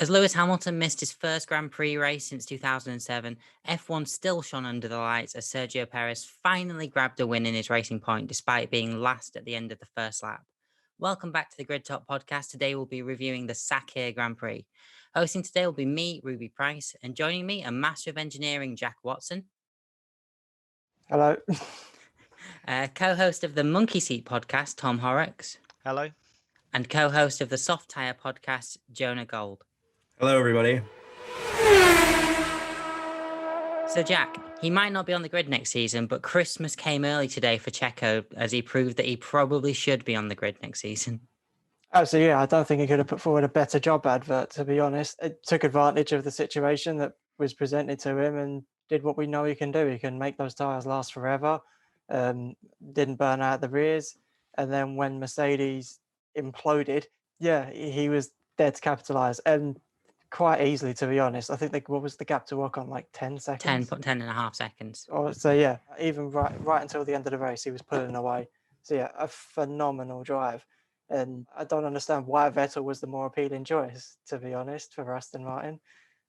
As Lewis Hamilton missed his first Grand Prix race since 2007, F1 still shone under the lights as Sergio Perez finally grabbed a win in his Racing Point despite being last at the end of the first lap. Welcome back to the Grid Top Podcast. Today we'll be reviewing the Sakhir Grand Prix. Hosting today will be me, Ruby Price, and joining me, a Master of Engineering, Jack Watson. Hello. Co-host of the Monkeyseat Podcast, Tom Horrox. Hello. And co-host of the Tyre Podcast, Jonah Gould. Hello, everybody. So, Jack, he might not be on the grid next season, but Christmas came early today for Checo as he proved that he probably should be on the grid next season. So yeah, I don't think he could have put forward a better job advert, to be honest. It took advantage of the situation that was presented to him and did what we know he can do. He can make those tyres last forever, didn't burn out the rears. And then when Mercedes imploded, yeah, he was there to capitalise. And quite easily, to be honest. I think what was the gap to work on, like 10 seconds? 10 and a half seconds. So yeah, even right until the end of the race, he was pulling away. So yeah, a phenomenal drive. And I don't understand why Vettel was the more appealing choice, to be honest, for Aston Martin.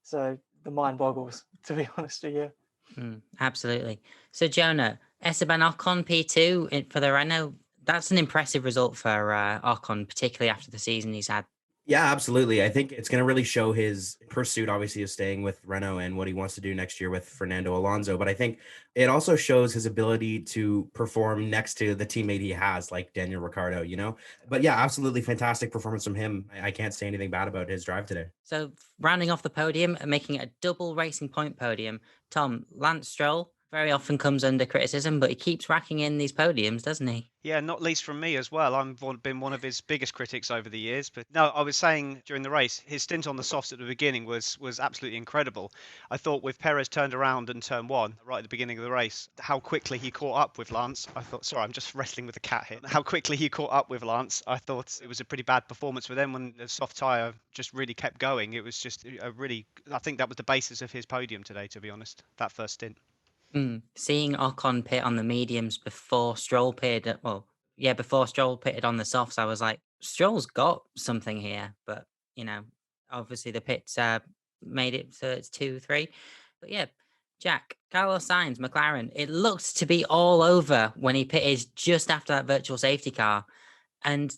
So the mind boggles, to be honest with you. Absolutely. So Jonah, Esteban Ocon P2 for the Renault. That's an impressive result for Ocon, particularly after the season he's had. Yeah, absolutely. I think it's going to really show his pursuit, obviously, of staying with Renault and what he wants to do next year with Fernando Alonso. But I think it also shows his ability to perform next to the teammate he has, like Daniel Ricciardo, you know? But yeah, absolutely fantastic performance from him. I can't say anything bad about his drive today. So rounding off the podium and making it a double Racing Point podium, Tom, Lance Stroll very often comes under criticism, but he keeps racking in these podiums, doesn't he? Yeah, not least from me as well. I've been one of his biggest critics over the years. But no, I was saying during the race, his stint on the softs at the beginning was absolutely incredible. I thought with Perez turned around in turn one, right at the beginning of the race, how quickly he caught up with Lance. I thought, sorry, I'm just wrestling with a cat here. How quickly he caught up with Lance. I thought it was a pretty bad performance for them when the soft tyre just really kept going. It was just I think that was the basis of his podium today, to be honest, that first stint. Seeing Ocon pit on the mediums before Stroll pitted, before Stroll pitted on the softs, I was like, Stroll's got something here. But, obviously the pits made it so it's 2-3. But yeah, Jack, Carlos Sainz, McLaren, it looked to be all over when he pitted just after that virtual safety car. And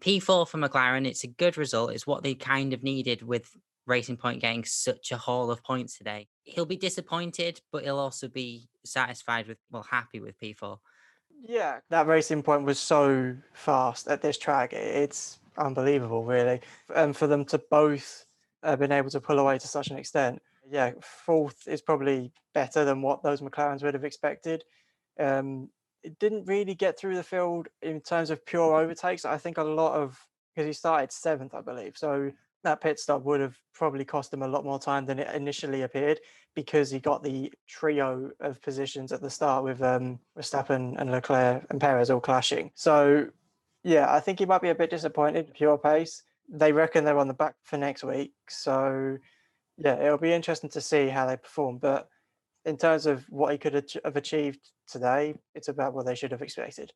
P4 for McLaren, it's a good result. It's what they kind of needed with Racing Point getting such a haul of points today. He'll be disappointed, but he'll also be satisfied happy with P4. Yeah, that Racing Point was so fast at this track. It's unbelievable, really. And for them to both have been able to pull away to such an extent. Yeah, fourth is probably better than what those McLarens would have expected. It didn't really get through the field in terms of pure overtakes. I think because he started seventh, I believe. So that pit stop would have probably cost him a lot more time than it initially appeared because he got the trio of positions at the start with Verstappen and Leclerc and Perez all clashing. So, yeah, I think he might be a bit disappointed, pure pace. They reckon they're on the back for next week. So, yeah, it'll be interesting to see how they perform. But in terms of what he could have achieved today, it's about what they should have expected.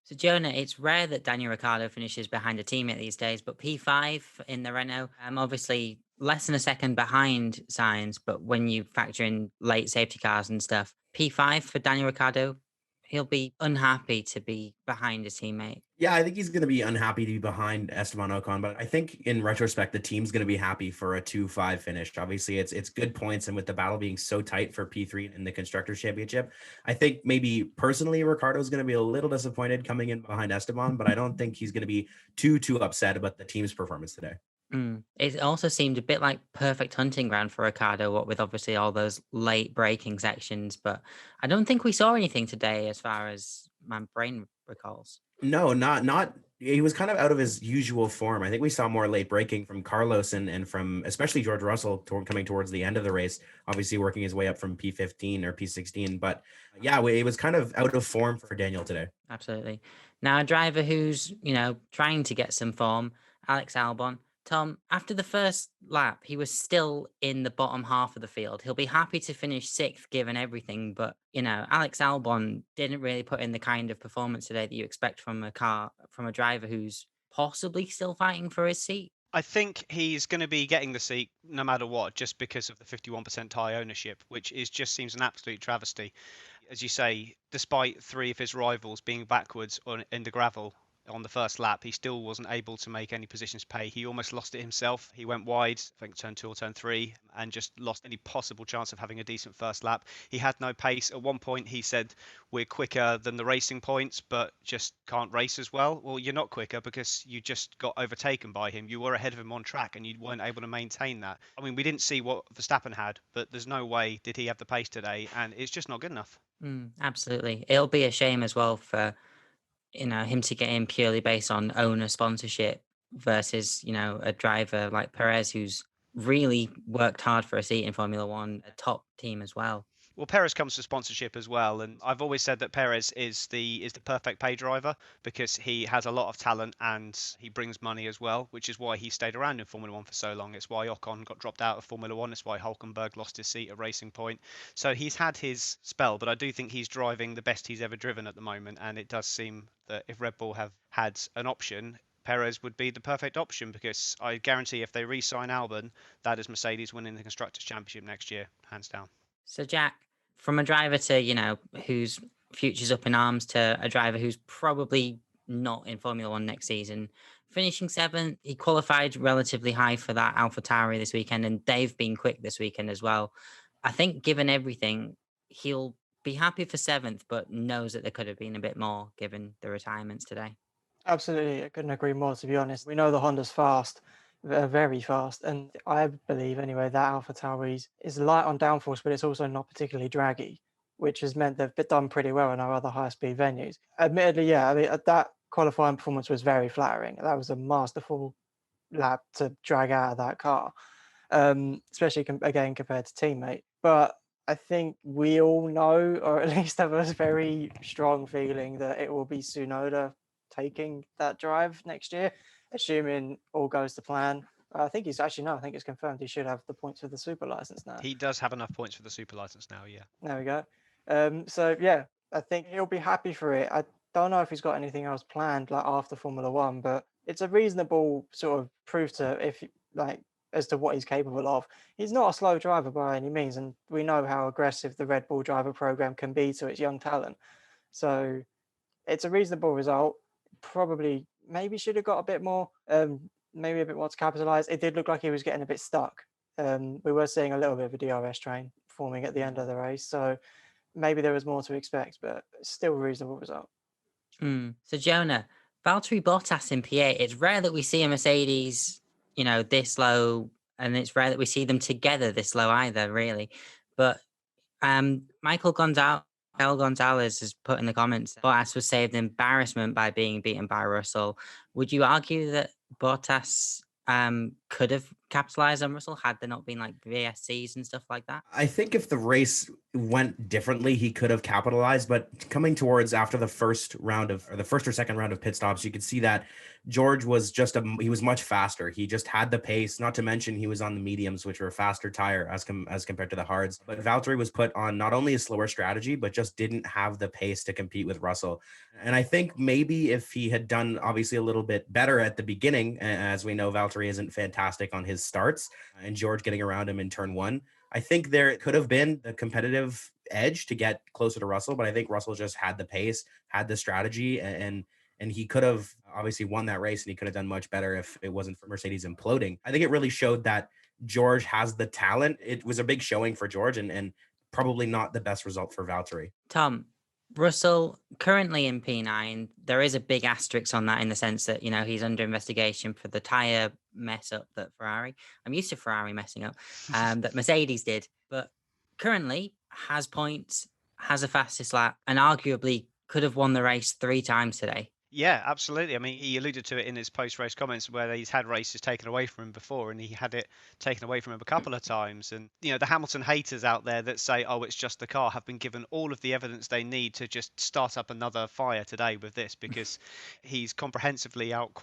So, Jonah, it's rare that Daniel Ricciardo finishes behind a teammate these days, but P5 in the Renault, obviously less than a second behind Sainz, but when you factor in late safety cars and stuff, P5 for Daniel Ricciardo, he'll be unhappy to be behind his teammate. Yeah, I think he's going to be unhappy to be behind Esteban Ocon, but I think in retrospect, the team's going to be happy for a 2-5 finish. Obviously, it's good points, and with the battle being so tight for P3 in the Constructors' Championship, I think maybe personally Ricardo's going to be a little disappointed coming in behind Esteban, but I don't think he's going to be too upset about the team's performance today. It also seemed a bit like perfect hunting ground for Ricciardo, what with obviously all those late braking sections, but I don't think we saw anything today as far as my brain recalls. No, not. He was kind of out of his usual form. I think we saw more late braking from Carlos and from especially George Russell coming towards the end of the race, obviously working his way up from P15 or P16. But yeah, it was kind of out of form for Daniel today. Absolutely. Now, a driver who's, trying to get some form, Alex Albon. Tom, after the first lap, he was still in the bottom half of the field. He'll be happy to finish sixth given everything, but, Alex Albon didn't really put in the kind of performance today that you expect from a driver who's possibly still fighting for his seat. I think he's going to be getting the seat no matter what, just because of the 51% Thai ownership, which just seems an absolute travesty. As you say, despite three of his rivals being backwards in the gravel on the first lap, he still wasn't able to make any positions pay. He almost lost it himself. He went wide, I think turn 2 or turn 3, and just lost any possible chance of having a decent first lap. He had no pace. At one point, he said, "We're quicker than the racing points, but just can't race as well." Well, you're not quicker because you just got overtaken by him. You were ahead of him on track, and you weren't able to maintain that. I mean, we didn't see what Verstappen had, but there's no way did he have the pace today, and it's just not good enough. Absolutely. It'll be a shame as well for, him to get in purely based on owner sponsorship versus, a driver like Perez, who's really worked hard for a seat in Formula One, a top team as well. Well, Perez comes to sponsorship as well, and I've always said that Perez is the perfect pay driver because he has a lot of talent and he brings money as well, which is why he stayed around in Formula One for so long. It's why Ocon got dropped out of Formula One. It's why Hulkenberg lost his seat at Racing Point. So he's had his spell, but I do think he's driving the best he's ever driven at the moment, and it does seem that if Red Bull have had an option, Perez would be the perfect option because I guarantee if they re-sign Albon, that is Mercedes winning the Constructors' Championship next year, hands down. So, Jack, from a driver to, whose future's up in arms to a driver who's probably not in Formula One next season, finishing 7th, he qualified relatively high for that AlphaTauri this weekend, and they've been quick this weekend as well. I think given everything, he'll be happy for 7th, but knows that there could have been a bit more given the retirements today. Absolutely, I couldn't agree more, to be honest. We know the Honda's fast, very fast, and I believe anyway that AlphaTauri is light on downforce, but it's also not particularly draggy, which has meant they've done pretty well in our other high-speed venues. Admittedly, yeah, I mean, that qualifying performance was very flattering. That was a masterful lap to drag out of that car, especially again compared to teammate. But I think we all know, or at least have a very strong feeling that it will be Tsunoda taking that drive next year, assuming all goes to plan. I think it's confirmed he should have the points for the super license now. He does have enough points for the super license now, yeah. There we go. So yeah, I think he'll be happy for it. I don't know if he's got anything else planned like after Formula One, but it's a reasonable sort of proof as to what he's capable of. He's not a slow driver by any means, and we know how aggressive the Red Bull driver program can be to its young talent. So it's a reasonable result. Probably maybe should have got a bit more, maybe a bit more to capitalize. It did look like he was getting a bit stuck. We were seeing a little bit of a DRS train forming at the end of the race, so maybe there was more to expect, but still a reasonable result. So Jonah, Valtteri Bottas in P8, it's rare that we see a Mercedes, this low, and it's rare that we see them together this low either, really. But Michael Gonzalez has put in the comments that Bottas was saved embarrassment by being beaten by Russell. Would you argue that Bottas could have capitalized on Russell had there not been like VSCs and stuff like that? I think if the race went differently, he could have capitalized, but coming towards after the first or second round of pit stops, you could see that George was he was much faster. He just had the pace, not to mention he was on the mediums, which were a faster tire as compared to the hards. But Valtteri was put on not only a slower strategy, but just didn't have the pace to compete with Russell. And I think maybe if he had done obviously a little bit better at the beginning, as we know, Valtteri isn't fantastic on his starts, and George getting around him in turn 1, I think there could have been the competitive edge to get closer to Russell, but I think Russell just had the pace, had the strategy, and he could have obviously won that race, and he could have done much better if it wasn't for Mercedes imploding. I think it really showed that George has the talent. It was a big showing for George and probably not the best result for Valtteri. Tom, Russell currently in P9, there is a big asterisk on that in the sense that, he's under investigation for the tyre mess up that I'm used to Ferrari messing up, that Mercedes did, but currently has points, has a fastest lap, and arguably could have won the race 3 times today. Yeah, absolutely. I mean, he alluded to it in his post-race comments where he's had races taken away from him before, and he had it taken away from him a couple of times. And, the Hamilton haters out there that say, oh, it's just the car, have been given all of the evidence they need to just start up another fire today with this, because he's comprehensively out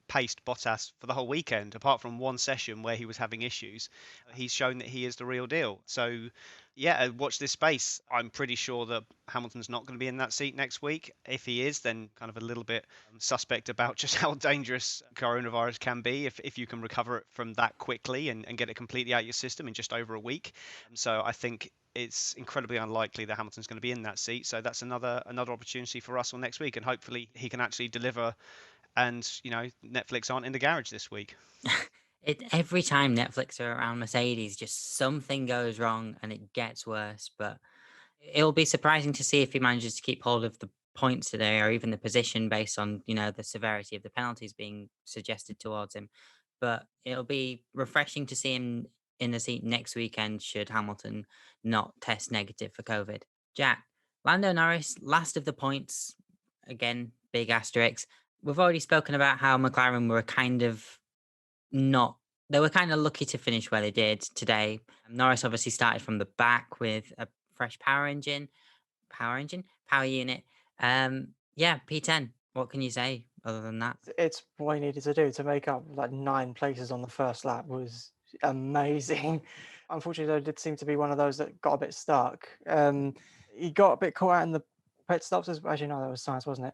paced Bottas for the whole weekend, apart from one session where he was having issues. He's shown that he is the real deal. So, yeah, watch this space. I'm pretty sure that Hamilton's not going to be in that seat next week. If he is, then kind of a little bit suspect about just how dangerous coronavirus can be if you can recover it from that quickly and get it completely out of your system in just over a week. So I think it's incredibly unlikely that Hamilton's going to be in that seat. So that's another opportunity for Russell next week, and hopefully he can actually deliver. And Netflix aren't in the garage this week. Every time Netflix are around Mercedes, just something goes wrong and it gets worse. But it'll be surprising to see if he manages to keep hold of the points today, or even the position based on the severity of the penalties being suggested towards him. But it'll be refreshing to see him in the seat next weekend should Hamilton not test negative for COVID. Jack, Lando Norris, last of the points, again, big asterisks. We've already spoken about how McLaren were kind of lucky to finish where they did today. Norris obviously started from the back with a fresh power unit. Yeah, P10. What can you say other than that? It's what he needed to do to make up like 9 places on the first lap was amazing. Unfortunately, though, it did seem to be one of those that got a bit stuck. He got a bit caught out in the pit stops. Actually, no, that was science, wasn't it?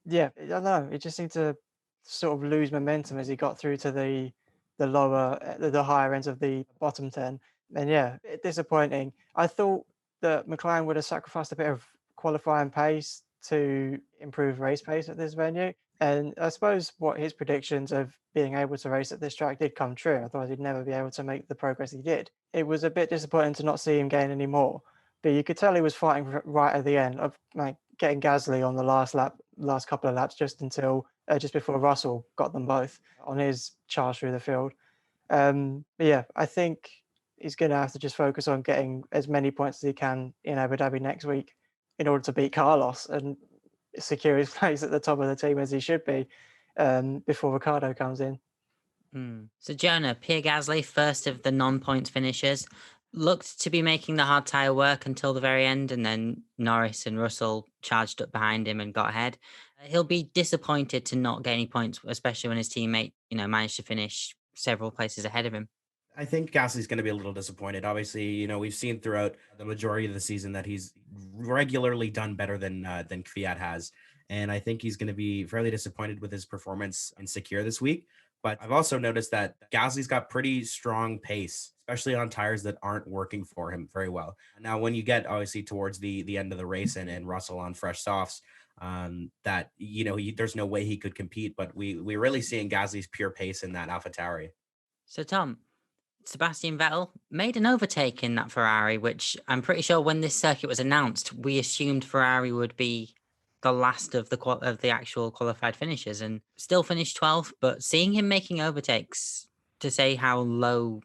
Yeah, I don't know. It just seemed to sort of lose momentum as he got through to the higher ends of the bottom 10. And yeah, disappointing. I thought that McLaren would have sacrificed a bit of qualifying pace to improve race pace at this venue. And I suppose what his predictions of being able to race at this track did come true. I thought he'd never be able to make the progress he did. It was a bit disappointing to not see him gain any more, but you could tell he was fighting right at the end of like getting Gasly on the last couple of laps, just before Russell got them both on his charge through the field. But yeah, I think he's going to have to just focus on getting as many points as he can in Abu Dhabi next week in order to beat Carlos and secure his place at the top of the team as he should be before Ricciardo comes in. So Jonah, Pierre Gasly, first of the non-points finishers, looked to be making the hard tyre work until the very end, and then Norris and Russell charged up behind him and got ahead. He'll be disappointed to not get any points, especially when his teammate, managed to finish several places ahead of him. I think Gasly's going to be a little disappointed. Obviously, we've seen throughout the majority of the season that he's regularly done better than Kvyat has. And I think he's going to be fairly disappointed with his performance in Sakir this week. But I've also noticed that Gasly's got pretty strong pace, especially on tires that aren't working for him very well. Now, when you get obviously towards the end of the race and Russell on fresh softs, that, there's no way he could compete. But we're really seeing Gasly's pure pace in that AlphaTauri. So, Tom, Sebastian Vettel made an overtake in that Ferrari, which I'm pretty sure when this circuit was announced, we assumed Ferrari would be the last of the actual qualified finishers, and still finished 12th. But seeing him making overtakes to say how low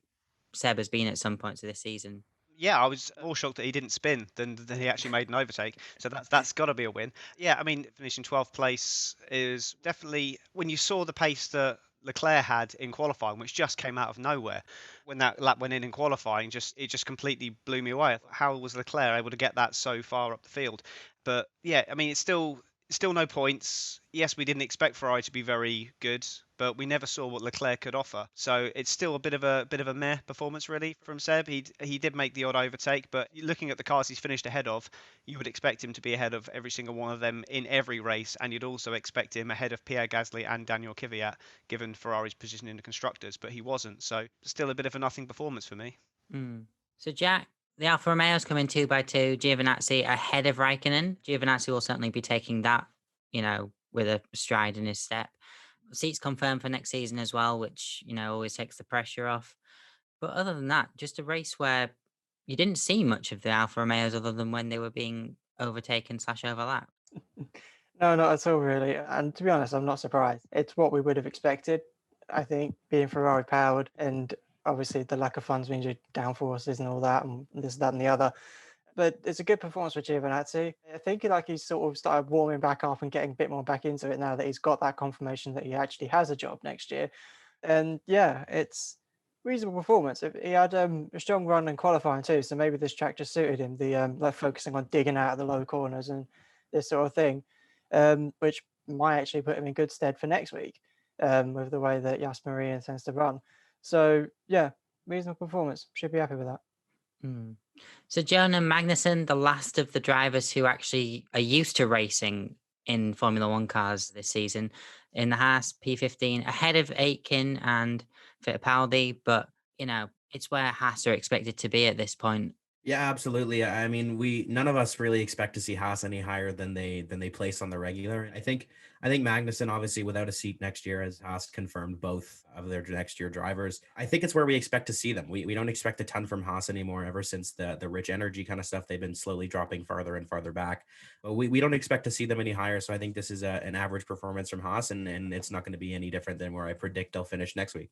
Seb has been at some points of this season. Yeah, I was more shocked that he didn't spin than he actually made an overtake. So that's got to be a win. Yeah, I mean, finishing 12th place is definitely, when you saw the pace that Leclerc had in qualifying, which just came out of nowhere. When that lap went in qualifying, it just completely blew me away. How was Leclerc able to get that so far up the field? But yeah, I mean, it's still no points. Yes, we didn't expect Ferrari to be very good, but we never saw what Leclerc could offer. So it's still a bit of a meh performance really from Seb. He did make the odd overtake, but looking at the cars he's finished ahead of, you would expect him to be ahead of every single one of them in every race, and you'd also expect him ahead of Pierre Gasly and Daniel Kvyat, given Ferrari's position in the constructors, but he wasn't. So still a bit of a nothing performance for me. So Jack, the Alfa Romeo's coming 2 by 2. Giovinazzi ahead of Raikkonen. Giovinazzi will certainly be taking that, with a stride in his step. Seats confirmed for next season as well, which, always takes the pressure off. But other than that, just a race where you didn't see much of the Alfa Romeos other than when they were being overtaken / overlapped. No, not at all, really. And to be honest, I'm not surprised. It's what we would have expected. I think being Ferrari powered, and obviously the lack of funds means your downforces and all that, and this, that, and the other. But it's a good performance for Giovinazzi. I think he's sort of started warming back up and getting a bit more back into it now that he's got that confirmation that he actually has a job next year. And yeah, it's reasonable performance. He had a strong run in qualifying too, so maybe this track just suited him. The focusing on digging out of the low corners and this sort of thing, which might actually put him in good stead for next week. with the way that Yas Marina tends to run. So yeah, reasonable performance. Should be happy with that. So Jonah Magnussen, the last of the drivers who actually are used to racing in Formula One cars this season, in the Haas P15, ahead of Aitken and Fittipaldi, but it's where Haas are expected to be at this point. Yeah, absolutely. I mean, none of us really expect to see Haas any higher than they place on the regular. I think Magnussen, obviously without a seat next year, as Haas confirmed both of their next year drivers. I think it's where we expect to see them. We don't expect a ton from Haas anymore. Ever since the rich energy kind of stuff, they've been slowly dropping farther and farther back. But we don't expect to see them any higher. So I think this is an average performance from Haas, and it's not going to be any different than where I predict they'll finish next week.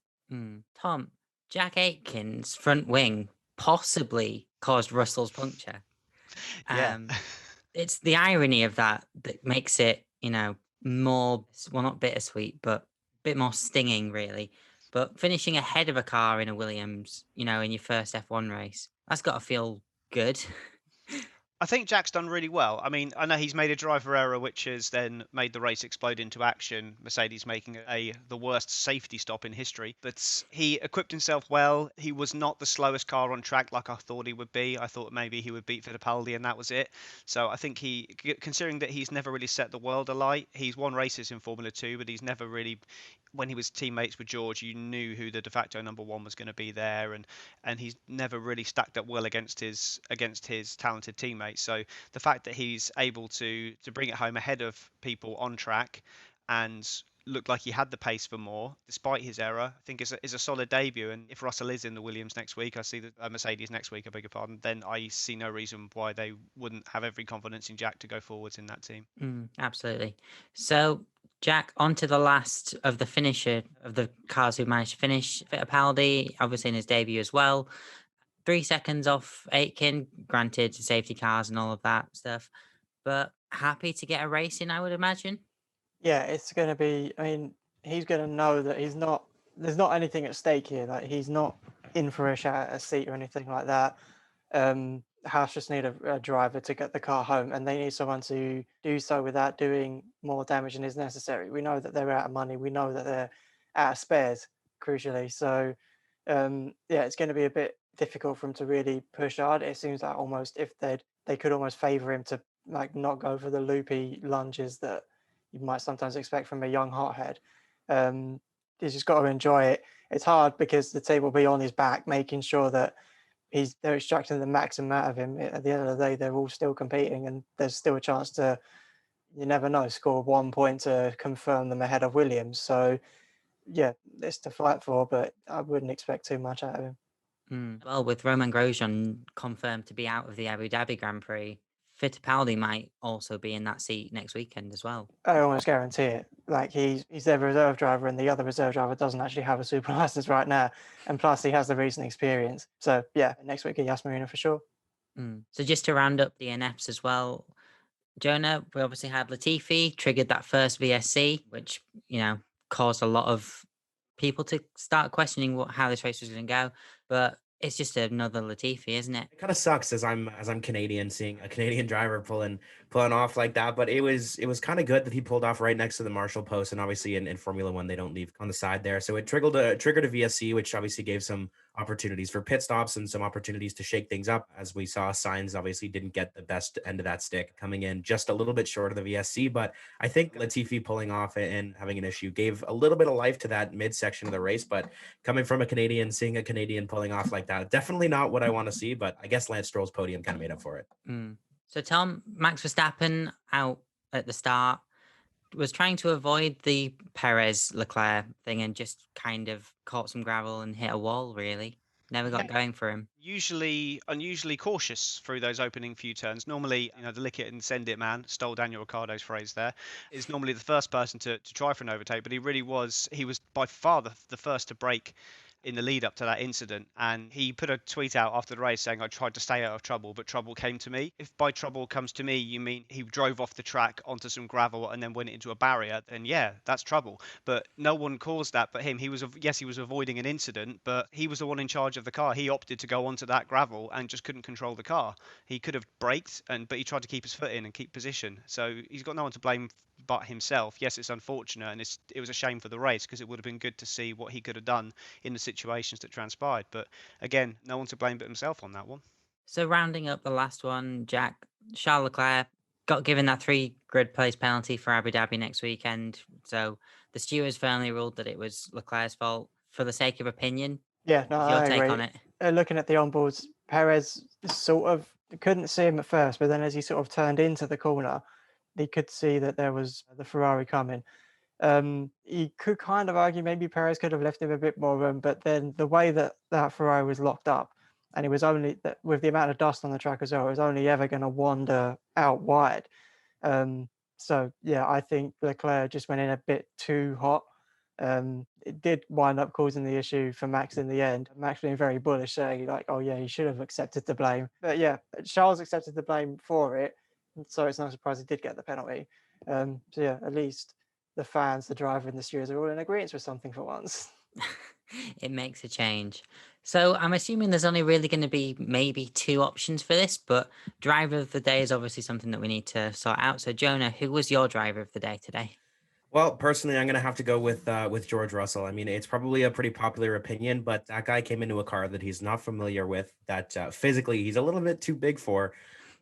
Tom, Jack Aitken's front wing possibly caused Russell's puncture. Yeah. It's the irony of that makes it, more, well, not bittersweet, but a bit more stinging, really. But finishing ahead of a car in a Williams, in your first F1 race, that's got to feel good. I think Jack's done really well. I mean, I know he's made a driver error, which has then made the race explode into action. Mercedes making the worst safety stop in history. But he equipped himself well. He was not the slowest car on track like I thought he would be. I thought maybe he would beat Fittipaldi and that was it. So I think considering that he's never really set the world alight, he's won races in Formula 2, but he's never really... When he was teammates with George, you knew who the de facto number one was going to be there, and he's never really stacked up well against his talented teammates. So the fact that he's able to bring it home ahead of people on track and looked like he had the pace for more despite his error, I think is a solid debut. And if Russell is in the Williams next week, I see the Mercedes next week, I beg your pardon, then I see no reason why they wouldn't have every confidence in Jack to go forwards in that team. Absolutely. So Jack, on to the last of the finisher of the cars who managed to finish. Fittipaldi, obviously in his debut as well. 3 seconds off Aitken, granted safety cars and all of that stuff, but happy to get a race in, I would imagine. Yeah, it's going to be, I mean, he's going to know that there's not anything at stake here. Like, he's not in for a shot at a seat or anything like that. Haas just need a driver to get the car home, and they need someone to do so without doing more damage than is necessary. We know that they're out of money. We know that they're out of spares, crucially. So, it's going to be a bit difficult for him to really push hard. It seems like almost if they could almost favour him to like not go for the loopy lunges that you might sometimes expect from a young hothead. He's just got to enjoy it. It's hard because the team will be on his back, making sure that they're extracting the maximum out of him. At the end of the day, they're all still competing, and there's still a chance to, you never know, score 1 point to confirm them ahead of Williams. So, yeah, it's to fight for, but I wouldn't expect too much out of him. Well, with Romain Grosjean confirmed to be out of the Abu Dhabi Grand Prix, Fittipaldi might also be in that seat next weekend as well. I almost guarantee it. Like, he's their reserve driver, and the other reserve driver doesn't actually have a super license right now, and plus he has the recent experience. So yeah, next week at Yas Marina for sure. So just to round up the NFs as well, Jonah, we obviously had Latifi triggered that first VSC, which caused a lot of people to start questioning how this race was going to go, but it's just another Latifi, isn't it? It kind of sucks as I'm Canadian, seeing a Canadian driver pulling off like that. But it was kind of good that he pulled off right next to the Marshall post. And obviously in Formula One, they don't leave on the side there. So it triggered a VSC, which obviously gave some opportunities for pit stops and some opportunities to shake things up. As we saw, Sainz obviously didn't get the best end of that stick, coming in just a little bit short of the VSC. But I think Latifi pulling off and having an issue gave a little bit of life to that midsection of the race. But coming from a Canadian, seeing a Canadian pulling off like that, definitely not what I want to see. But I guess Lance Stroll's podium kind of made up for it. So Tom, Max Verstappen out at the start was trying to avoid the Perez Leclerc thing and just kind of caught some gravel and hit a wall, really. Never got going for him. Unusually cautious through those opening few turns. Normally, the lick it and send it man, stole Daniel Ricciardo's phrase there, is normally the first person to try for an overtake, but he was by far the first to break in the lead up to that incident, and he put a tweet out after the race saying, I tried to stay out of trouble, but trouble came to me. If by trouble comes to me you mean he drove off the track onto some gravel and then went into a barrier, then yeah, that's trouble. But no one caused that but him. He was avoiding an incident, but he was the one in charge of the car. He opted to go onto that gravel and just couldn't control the car. He could have braked, but he tried to keep his foot in and keep position. So he's got no one to blame but himself. Yes, it's unfortunate, and it was a shame for the race, because it would have been good to see what he could have done in the situations that transpired. But again, no one to blame but himself on that one. So rounding up the last one, Jack, Charles Leclerc got given that 3 grid place penalty for Abu Dhabi next weekend. So the stewards firmly ruled that it was Leclerc's fault. For the sake of opinion, Yeah, no, your I take agree. on it? Looking at the onboards, Perez sort of couldn't see him at first, but then as he sort of turned into the corner, he could see that there was the Ferrari coming. You could kind of argue maybe Perez could have left him a bit more room, but then the way that Ferrari was locked up, and it was only that with the amount of dust on the track as well, it was only ever going to wander out wide. So yeah, I think Leclerc just went in a bit too hot. It did wind up causing the issue for Max in the end. Max being very bullish, saying like, "Oh yeah, he should have accepted the blame." But yeah, Charles accepted the blame for it, so it's no surprise he did get the penalty. So yeah, at least the fans, the driver, and the stewards are all in agreement with something for once. It makes a change. So I'm assuming there's only really going to be maybe 2 options for this, but driver of the day is obviously something that we need to sort out. So Jonah, who was your driver of the day today? Well, personally, I'm going to have to go with George Russell. I mean, it's probably a pretty popular opinion, but that guy came into a car that he's not familiar with, that physically he's a little bit too big for.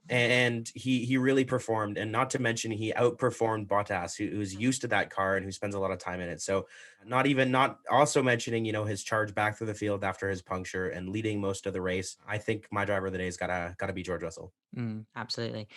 And he really performed, and not to mention he outperformed Bottas, who's used to that car and who spends a lot of time in it. So not also mentioning, his charge back through the field after his puncture and leading most of the race. I think my driver of the day has gotta be George Russell. Absolutely.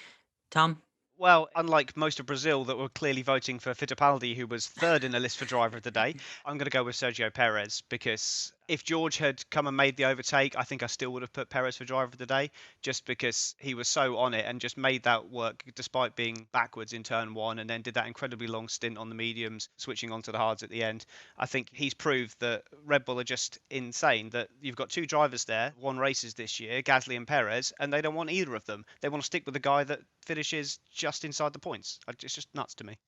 Tom? Well, unlike most of Brazil that were clearly voting for Fittipaldi, who was third in the list for driver of the day, I'm going to go with Sergio Perez, because if George had come and made the overtake, I think I still would have put Perez for driver of the day, just because he was so on it and just made that work despite being backwards in turn 1, and then did that incredibly long stint on the mediums, switching onto the hards at the end. I think he's proved that Red Bull are just insane, that you've got 2 drivers there, won races this year, Gasly and Perez, and they don't want either of them. They want to stick with the guy that finishes just inside the points. It's just nuts to me.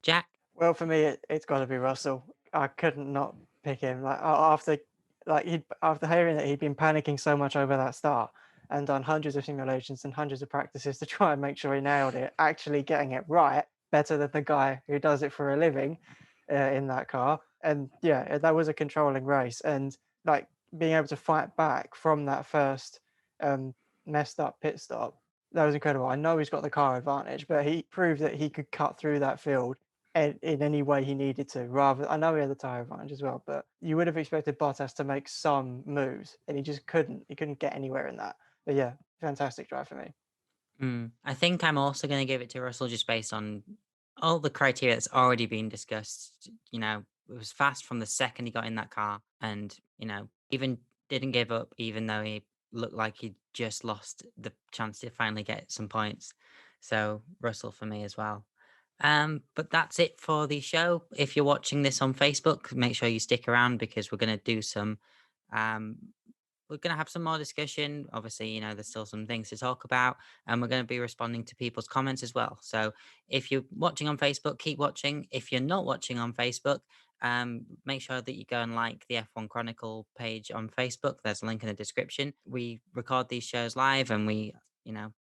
Jack? Well, for me, it's got to be Russell. I couldn't not pick him. After hearing that he'd been panicking so much over that start and done hundreds of simulations and hundreds of practices to try and make sure he nailed it, actually getting it right better than the guy who does it for a living in that car. And yeah, that was a controlling race, and like being able to fight back from that first messed up pit stop. That was incredible. I know he's got the car advantage, but he proved that he could cut through that field in any way he needed to. I know he had the tyre advantage as well, but you would have expected Bottas to make some moves, and he just couldn't. He couldn't get anywhere in that. But yeah, fantastic drive for me. I think I'm also going to give it to Russell just based on all the criteria that's already been discussed. It was fast from the second he got in that car, and even didn't give up, even though he looked like he just lost the chance to finally get some points. So Russell for me as well. But that's it for the show. If you're watching this on Facebook, make sure you stick around, because we're going to do some we're going to have some more discussion. Obviously, there's still some things to talk about, and we're going to be responding to people's comments as well. So if you're watching on Facebook, keep watching. If you're not watching on Facebook, make sure that you go and like the F1 Chronicle page on Facebook. There's a link in the description. We record these shows live, and we,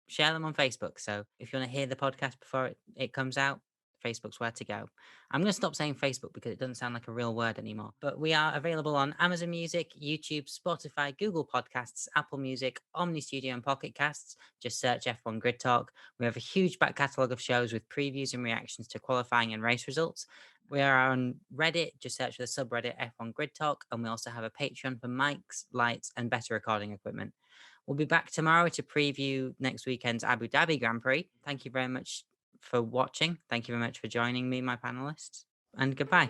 share them on Facebook. So if you want to hear the podcast before it comes out, Facebook's where to go. I'm going to stop saying Facebook because it doesn't sound like a real word anymore. But we are available on Amazon Music, YouTube, Spotify, Google Podcasts, Apple Music, Omni Studio, and Pocket Casts. Just search F1 Grid Talk. We have a huge back catalogue of shows with previews and reactions to qualifying and race results. We are on Reddit. Just search for the subreddit F1 Grid Talk. And we also have a Patreon for mics, lights, and better recording equipment. We'll be back tomorrow to preview next weekend's Abu Dhabi Grand Prix. Thank you very much for watching. Thank you very much for joining me, my panelists, and goodbye.